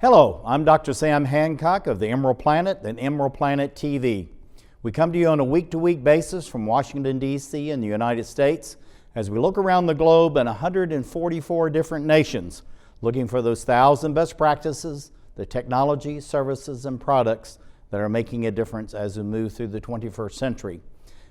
Hello, I'm Dr. Sam Hancock of the Emerald Planet and EmeraldPlanet TV. We come to you on a week-to-week basis from Washington, D.C. in the United States as we look around the globe in 144 different nations, looking for those 1,000 best practices, the technology, services, and products that are making a difference as we move through the 21st century.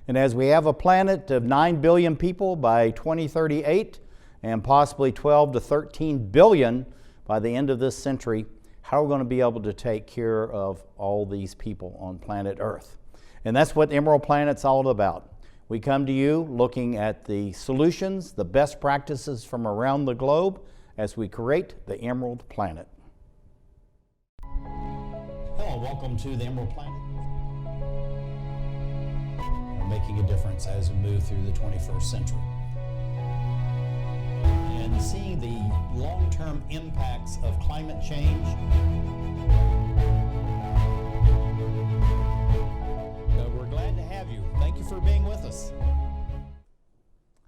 And as we have a planet of 9 billion people by 2038 and possibly 12 to 13 billion by the end of this century, how are we going to be able to take care of all these people on planet Earth? And that's what Emerald Planet's all about. We come to you looking at the solutions, the best practices from around the globe as we create the Emerald Planet. Hello, welcome to the Emerald Planet. We're making a difference as we move through the 21st century. And seeing the long-term impacts of climate change. We're glad to have you. Thank you for being with us.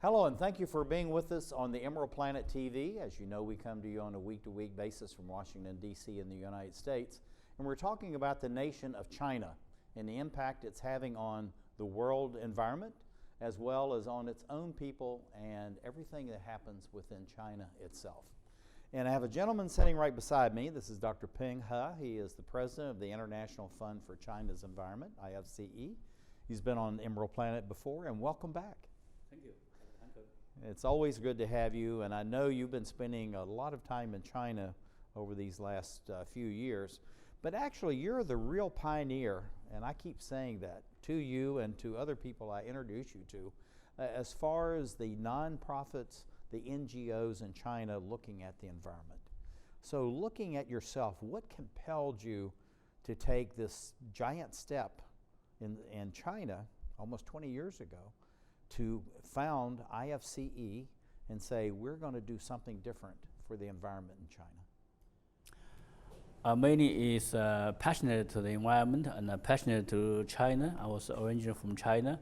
Hello, and thank you for being with us on the EmeraldPlanet TV. As you know, we come to you on a week-to-week basis from Washington, D.C. in the United States. And we're talking about the nation of China and the impact it's having on the world environment, as well as on its own people and everything that happens within China itself. And I have a gentleman sitting right beside me. This is Dr. Peng He. He is the president of the International Fund for China's Environment, IFCE. He's been on Emerald Planet before, and welcome back. Thank you. It's always good to have you, and I know you've been spending a lot of time in China over these last few years, but actually you're the real pioneer, and I keep saying that to you and to other people I introduce you to, as far as the nonprofits, the NGOs in China looking at the environment. So looking at yourself, what compelled you to take this giant step in China almost 20 years ago to found IFCE and say, we're going to do something different for the environment in China? Mainly is passionate to the environment and passionate to China. I was originally from China,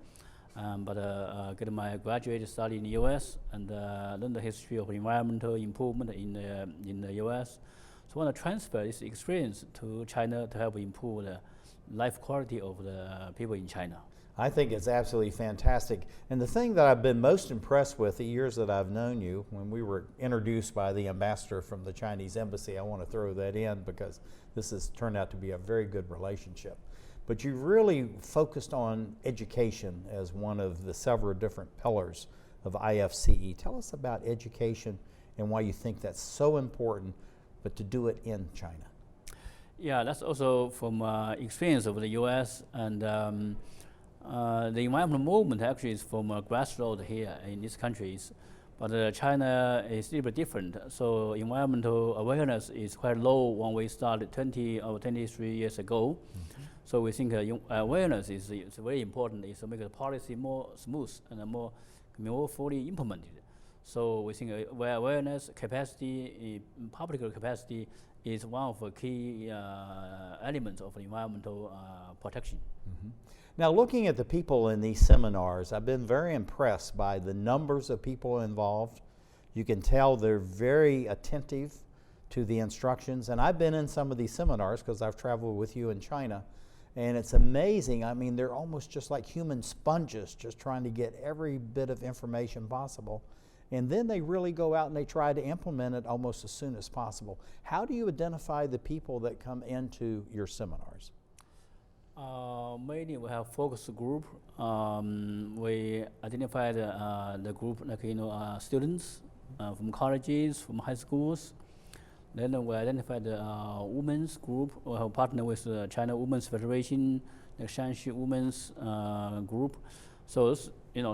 but get my graduate study in the U.S. and learn the history of environmental improvement in the U.S. So I want to transfer this experience to China to help improve the life quality of the people in China. I think it's absolutely fantastic. And the thing that I've been most impressed with the years that I've known you, when we were introduced by the ambassador from the Chinese embassy, I want to throw that in because this has turned out to be a very good relationship. But you really focused on education as one of the several different pillars of IFCE. Tell us about education and why you think that's so important, but to do it in China. Yeah, that's also from experience of the U.S. and the environmental movement actually is from grassroots here in these countries, but China is a little bit different. So environmental awareness is quite low when we started 20 or 23 years ago. Mm-hmm. So we think awareness is very important. It's to make the policy more smooth and more fully implemented. So we think awareness, capacity, public capacity is one of the key elements of environmental protection. Mm-hmm. Now, looking at the people in these seminars, I've been very impressed by the numbers of people involved. You can tell they're very attentive to the instructions, and I've been in some of these seminars because I've traveled with you in China, and it's amazing. I mean, they're almost just like human sponges, just trying to get every bit of information possible. And then they really go out and they try to implement it almost as soon as possible. How do you identify the people that come into your seminars? Mainly we have focus group. We identify the group like students from colleges, from high schools. Then we identify the women's group. We have partnered with the China Women's Federation, the Shanxi Women's group. So it's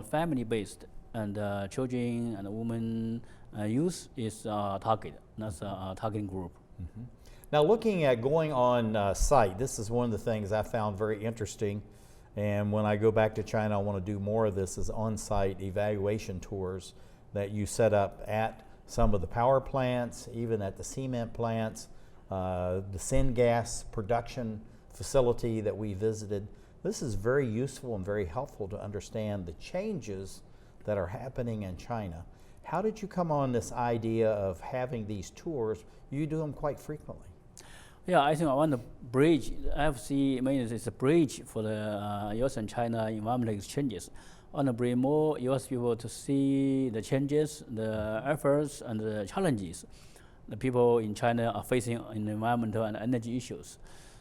family based, and children and women youth is target. That's a targeting group. Mm-hmm. Now, looking at going on site, this is one of the things I found very interesting, and when I go back to China, I want to do more of this, is on-site evaluation tours that you set up at some of the power plants, even at the cement plants, the syngas production facility that we visited. This is very useful and very helpful to understand the changes that are happening in China. How did you come on this idea of having these tours? You do them quite frequently. Yeah, I think I want to bridge. IFCE means it's a bridge for the U.S. and China environmental exchanges. I want to bring more U.S. people to see the changes, the efforts, and the challenges the people in China are facing in environmental and energy issues.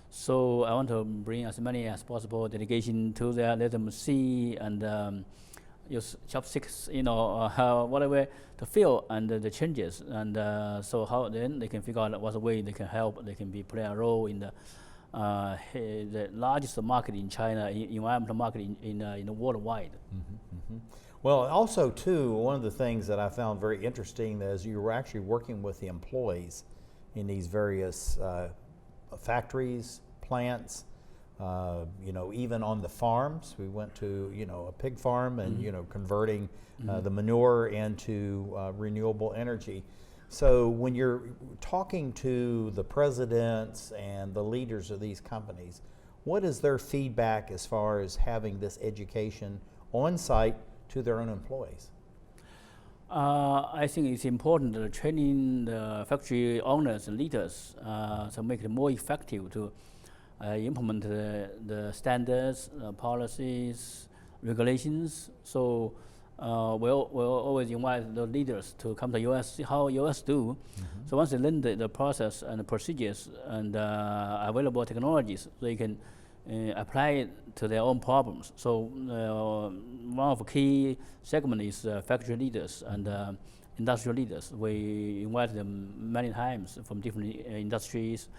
So I want to bring as many as possible delegation to there, let them see and use chopsticks, whatever to feel and the changes, and so how then they can figure out what's the way they can help. They can play a role in the largest market in China, environmental market in the worldwide. Well, also too, one of the things that I found very interesting is you were actually working with the employees in these various factories, plants, even on the farms. We went to, a pig farm and, converting the manure into renewable energy. So when you're talking to the presidents and the leaders of these companies, what is their feedback as far as having this education on site to their own employees? I think it's important to training the factory owners and leaders to make it more effective to implement the standards, policies, regulations. So we'll always invite the leaders to come to U.S., see how U.S. do. So once they learn the process and the procedures and available technologies, they can apply it to their own problems. So one of the key segments is factory leaders and industrial leaders. We invite them many times from different industries,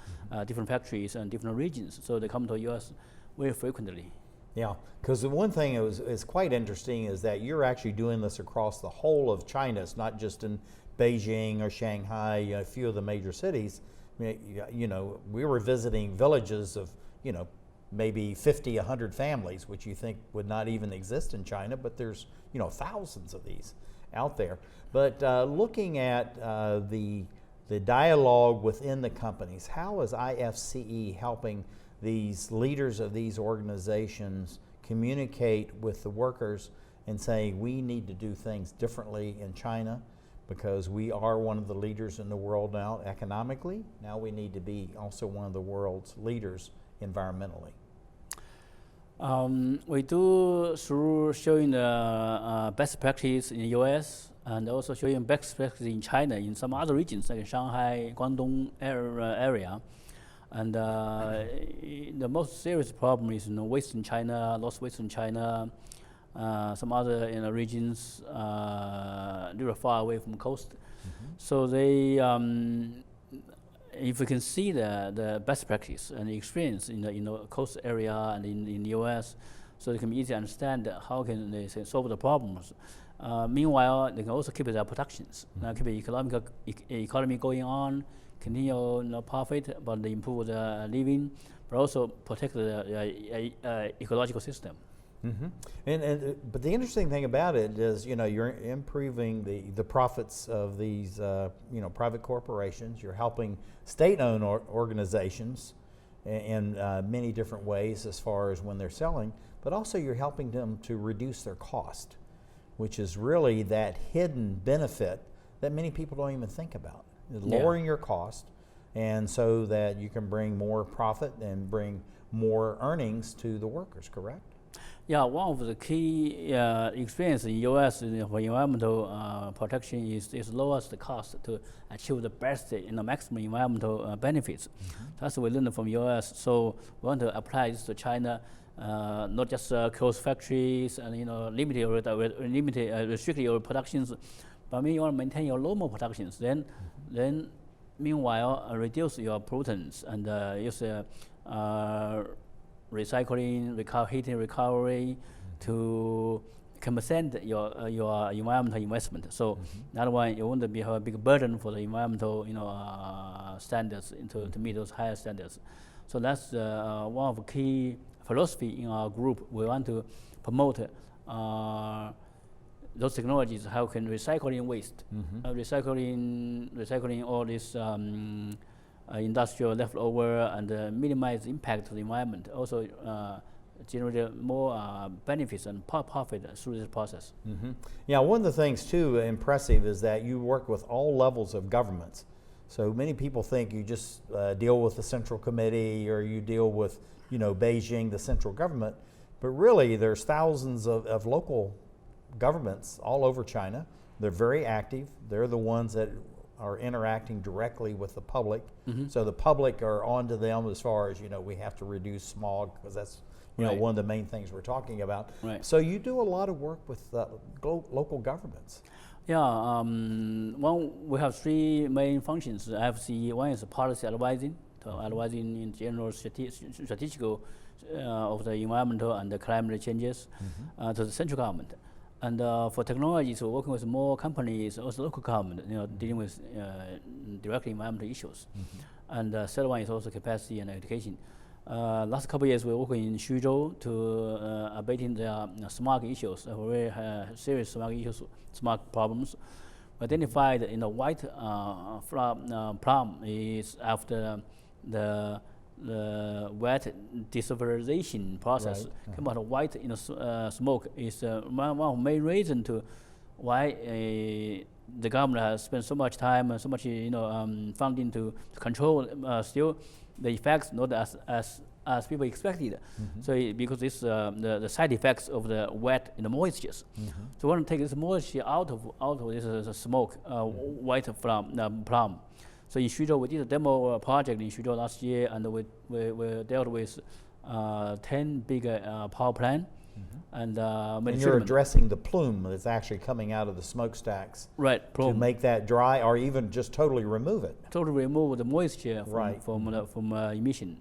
different factories and different regions. So they come to US very frequently. Yeah, because the one thing is quite interesting is that you're actually doing this across the whole of China. It's not just in Beijing or Shanghai, a few of the major cities. We were visiting villages of, maybe 50, 100 families, which you think would not even exist in China, but there's, thousands of these out there. But looking at the dialogue within the companies, how is IFCE helping these leaders of these organizations communicate with the workers and saying we need to do things differently in China because we are one of the leaders in the world now economically. Now we need to be also one of the world's leaders environmentally? We do through showing the best practice in the US and also showing best practice in China in some other regions like Shanghai, Guangdong area. And the most serious problem is Western China, Northwestern China, some other regions little far away from coast. So they if we can see the best practice and the experience in the coast area and in the US, so they can easily understand how can they solve the problems. Meanwhile, they can also keep their productions, keep the economy going on, continue profit, but they improve the living, but also protect the ecological system. But the interesting thing about it is, you're improving the profits of these, private corporations. You're helping state-owned organizations in many different ways as far as when they're selling, but also you're helping them to reduce their cost, which is really that hidden benefit that many people don't even think about. Lowering your cost, and so that you can bring more profit and bring more earnings to the workers, correct? Yeah, one of the key experience in U.S. for environmental protection is lowers the cost to achieve the best, maximum environmental benefits. That's what we learned from U.S. So we want to apply this to China, not just close factories and restrict your productions, but when you want to maintain your normal productions, then meanwhile reduce your pollutants and use recycling, heating recovery to compensate your environmental investment. So that one, you won't have a big burden for the environmental standards to meet those higher standards. So that's one of the key philosophy in our group. We want to promote those technologies, how can recycling waste, recycling all this industrial leftover and minimize the impact to the environment. Also generate more benefits and profit through this process. Yeah, one of the things too impressive is that you work with all levels of governments. So many people think you just deal with the Central Committee or you deal with, Beijing, the central government, but really there's thousands of local governments all over China. They're very active. They're the ones that are interacting directly with the public. So the public are on to them as far as, we have to reduce smog, because that's, one of the main things we're talking about. Right. So you do a lot of work with local governments. Yeah, we have three main functions. IFCE, one is policy advising, advising in general strategic of the environmental and the climate changes to the central government. And for technologies, we're working with more companies, also local government, dealing with directly environmental issues. And third one is also capacity and education. Last couple of years, we're working in Xuzhou to abating the smog issues, very serious smog issues, smog problems. We identified white plum is after the wet desulfurization process. Come out white smoke is one of the main reason to why the government has spent so much time and so much funding to control still the effects not as people expected. So because this the side effects of the wet moistures. So we want to take this moisture out of this smoke, white plum. So in Xuzhou, we did a demo project in Xuzhou last year, and we dealt with 10 big power plants. And you're addressing the plume that's actually coming out of the smokestacks, right? To make that dry, or even just totally remove it. Totally remove the moisture from emission.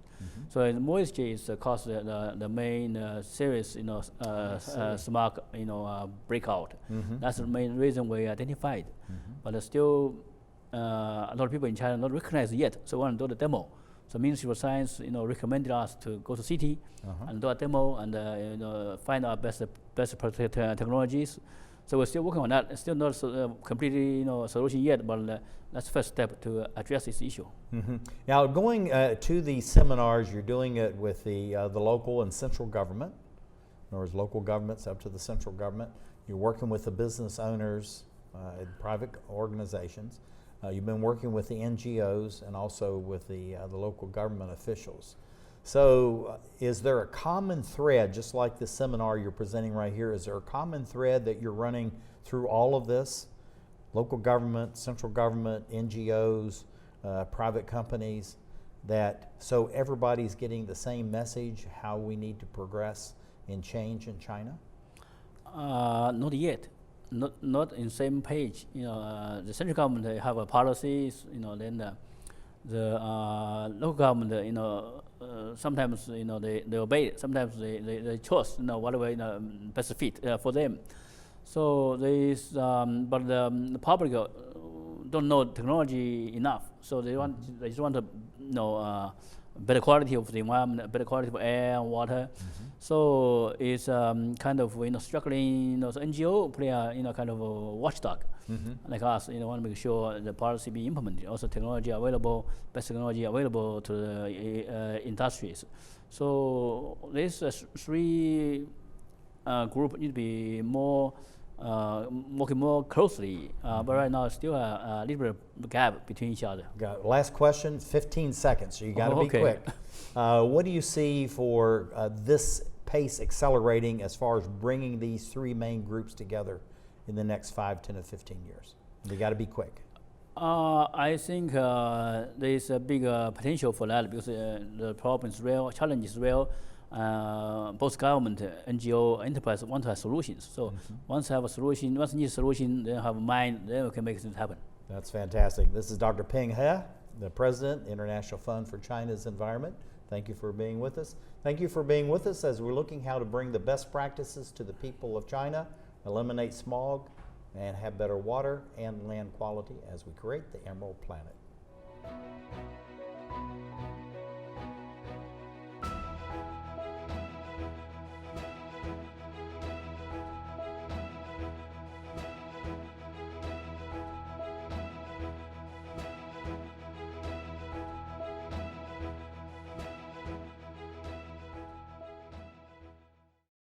So the moisture is cause the main serious smog breakout. That's the main reason we identified. But still, a lot of people in China not recognize it yet. So we want to do the demo. So Ministry of Science, recommended us to go to city and do a demo and find our best technologies. So we're still working on that. It's still not completely solution yet, but that's the first step to address this issue. Now, going to these seminars, you're doing it with the local and central government, in other words, local governments up to the central government. You're working with the business owners, private organizations. You've been working with the NGOs and also with the local government officials. So is there a common thread, just like the seminar you're presenting right here, is there a common thread that you're running through all of this? Local government, central government, NGOs, private companies, so everybody's getting the same message, how we need to progress in change in China? Not yet. Not in same page. The central government they have policies. Then the local government, sometimes they obey it. Sometimes they choose whatever best fit for them. So but the public don't know technology enough. So they just want to better quality of the environment, better quality of air and water. So it's kind of struggling. So NGO play a kind of a watchdog like us. Want to make sure the policy be implemented. Also technology available, best technology available to the industries. So these three group need to be more working more closely, but right now still a little bit gap between each other. Got it. Last question, 15 seconds, so you got to be quick. What do you see for this pace accelerating as far as bringing these three main groups together in the next 5, 10, and 15 years? They got to be quick. I think there is a big potential for that because the problem is real, challenge is real. Both government, NGO, enterprise want to have solutions. So once have a solution, once need a solution, then have a mind, then we can make things happen. That's fantastic. This is Dr. Peng He, the President, International Fund for China's Environment. Thank you for being with us. Thank you for being with us as we're looking how to bring the best practices to the people of China, eliminate smog, and have better water and land quality as we create the Emerald Planet.